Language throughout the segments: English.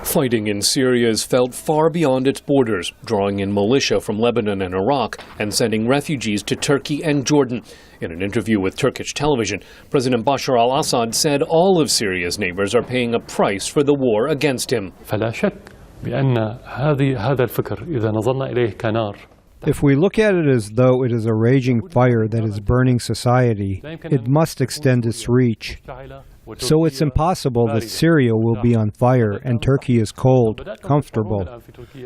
Fighting in Syria is felt far beyond its borders, drawing in militia from Lebanon and Iraq and sending refugees to Turkey and Jordan. In an interview with Turkish television, President Bashar al-Assad said all of Syria's neighbors are paying a price for the war against him. If we look at it as though it is a raging fire that is burning society, it must extend its reach. So it's impossible that Syria will be on fire and Turkey is cold, comfortable.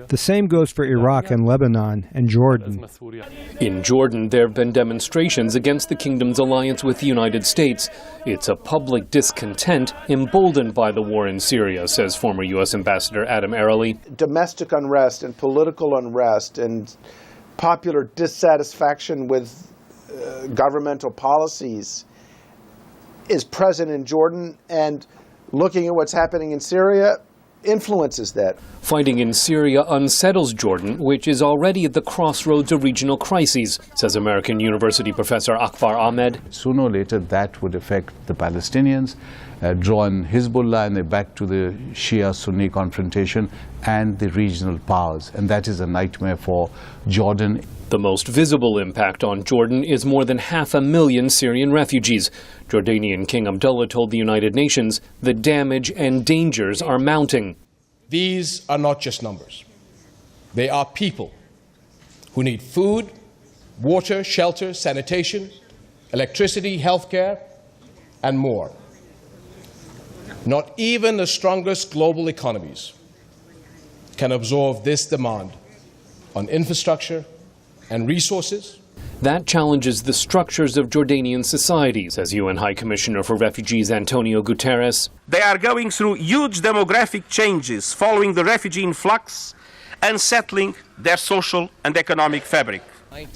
The same goes for Iraq and Lebanon and Jordan. In Jordan, there have been demonstrations against the kingdom's alliance with the United States. It's a public discontent emboldened by the war in Syria, says former U.S. Ambassador Adam Arely. Domestic unrest and political unrest and popular dissatisfaction with governmental policies is present in Jordan, and looking at what's happening in Syria influences that. Fighting in Syria unsettles Jordan, which is already at the crossroads of regional crises, says American University professor Akbar Ahmed. Sooner or later that would affect the Palestinians, draw in Hezbollah and back to the Shia-Sunni confrontation and the regional powers, and that is a nightmare for Jordan. The most visible impact on Jordan is more than 500,000 Syrian refugees. Jordanian King Abdullah told the United Nations the damage and dangers are mounting. These are not just numbers. They are people who need food, water, shelter, sanitation, electricity, healthcare, and more. Not even the strongest global economies can absorb this demand on infrastructure and resources. That challenges the structures of Jordanian society, says UN High Commissioner for Refugees Antonio Guterres. They are going through huge demographic changes following the refugee influx and settling their social and economic fabric.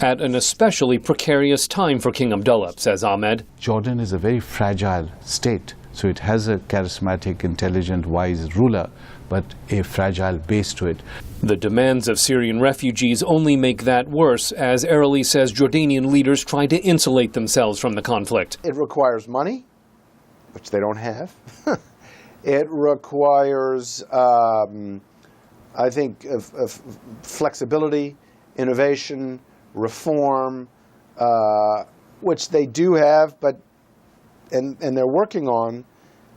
At an especially precarious time for King Abdullah, says Ahmed. Jordan is a very fragile state, so it has a charismatic, intelligent, wise ruler, but a fragile base to it. The demands of Syrian refugees only make that worse, as Arely says Jordanian leaders try to insulate themselves from the conflict. It requires money, which they don't have. It requires, I think, flexibility, innovation, reform, which they do have, and they're working on.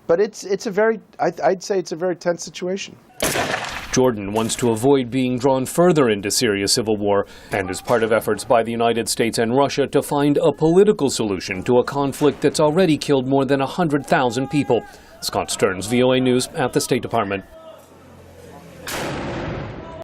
But it's a very, I'd say it's a very tense situation. Jordan wants to avoid being drawn further into Syria's civil war and is part of efforts by the United States and Russia to find a political solution to a conflict that's already killed more than 100,000 people. Scott Stearns, VOA News at the State Department.